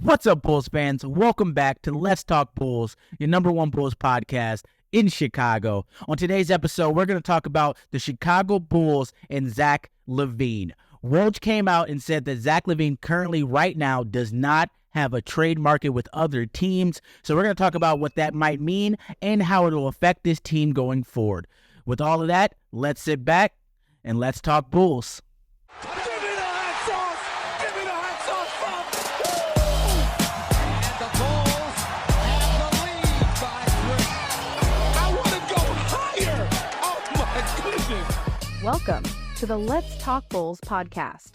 What's up, Bulls fans? Welcome back to Let's Talk Bulls, your number one Bulls podcast in Chicago. On today's episode, we're going to talk about the Chicago Bulls and Zach Lavine. Woj came out and said that Zach Lavine currently, right now, does not have a trade market with other teams. So we're going to talk about what that might mean and how it will affect this team going forward. With all of that, let's sit back and let's talk Bulls. Welcome to the Let's Talk Bulls podcast.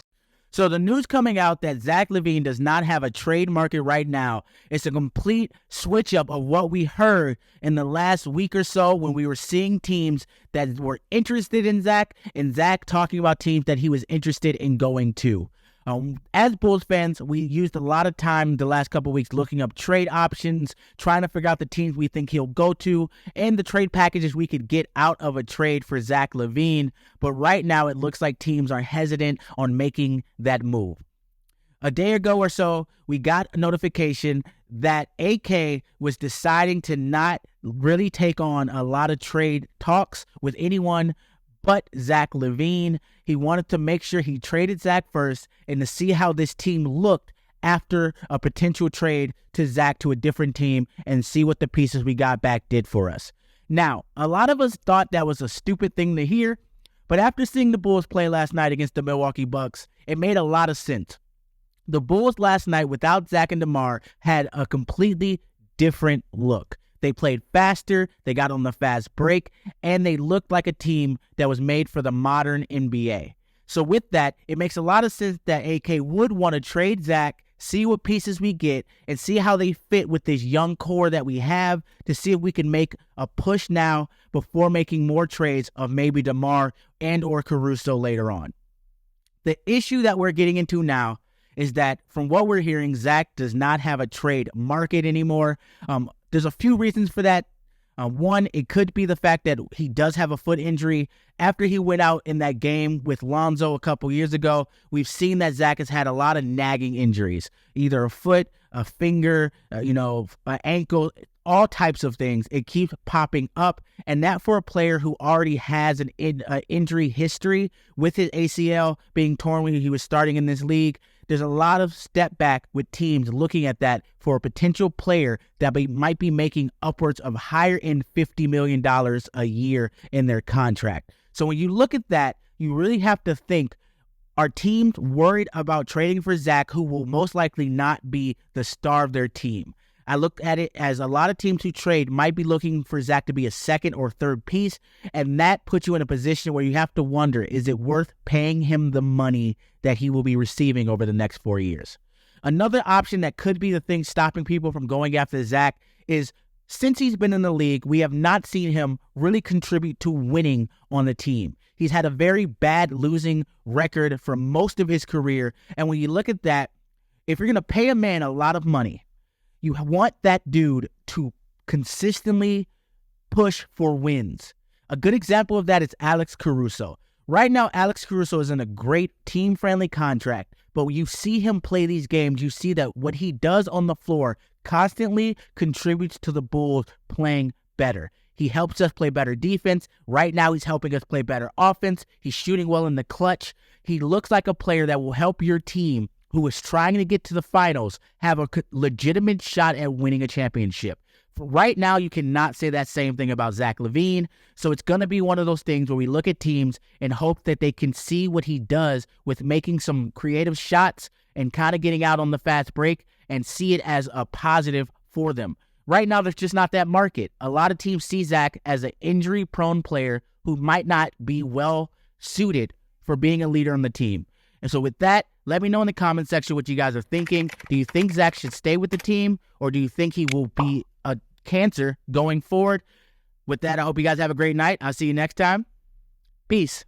So the news coming out that Zach Lavine does not have a trade market right now is a complete switch up of what we heard in the last week or so when we were seeing teams that were interested in Zach and Zach talking about teams that he was interested in going to. As Bulls fans, we used a lot of time the last couple of weeks looking up trade options, trying to figure out the teams we think he'll go to, and the trade packages we could get out of a trade for Zach Lavine. But right now, it looks like teams are hesitant on making that move. A day ago or so, we got a notification that AK was deciding to not really take on a lot of trade talks with anyone but Zach Lavine. He wanted to make sure he traded Zach first and to see how this team looked after a potential trade to Zach to a different team and see what the pieces we got back did for us. Now, a lot of us thought that was a stupid thing to hear, but after seeing the Bulls play last night against the Milwaukee Bucks, it made a lot of sense. The Bulls last night without Zach and DeMar had a completely different look. They played faster, they got on the fast break, and they looked like a team that was made for the modern NBA. So with that, it makes a lot of sense that AK would want to trade Zach, see what pieces we get, and see how they fit with this young core that we have to see if we can make a push now before making more trades of maybe DeMar and or Caruso later on. The issue that we're getting into now is that from what we're hearing, Zach does not have a trade market anymore. There's a few reasons for that. One, it could be the fact that he does have a foot injury. After he went out in that game with Lonzo a couple years ago, we've seen that Zach has had a lot of nagging injuries, either a foot, a finger, an ankle, all types of things. It keeps popping up, and that for a player who already has an injury history with his ACL being torn when he was starting in this league, there's a lot of step back with teams looking at that for a potential player that might be making upwards of higher end $50 million a year in their contract. So when you look at that, you really have to think, are teams worried about trading for Zach, who will most likely not be the star of their team? I look at it as a lot of teams who trade might be looking for Zach to be a second or third piece, and that puts you in a position where you have to wonder, is it worth paying him the money that he will be receiving over the next 4 years? Another option that could be the thing stopping people from going after Zach is, since he's been in the league, we have not seen him really contribute to winning on the team. He's had a very bad losing record for most of his career, and when you look at that, if you're going to pay a man a lot of money, you want that dude to consistently push for wins. A good example of that is Alex Caruso. Right now, Alex Caruso is in a great team-friendly contract, but when you see him play these games, you see that what he does on the floor constantly contributes to the Bulls playing better. He helps us play better defense. Right now, he's helping us play better offense. He's shooting well in the clutch. He looks like a player that will help your team, who is trying to get to the finals, have a legitimate shot at winning a championship. For right now, you cannot say that same thing about Zach Lavine. So it's going to be one of those things where we look at teams and hope that they can see what he does with making some creative shots and kind of getting out on the fast break and see it as a positive for them. Right now, there's just not that market. A lot of teams see Zach as an injury-prone player who might not be well suited for being a leader on the team. And so with that, let me know in the comment section what you guys are thinking. Do you think Zach should stay with the team, or do you think he will be a cancer going forward? With that, I hope you guys have a great night. I'll see you next time. Peace.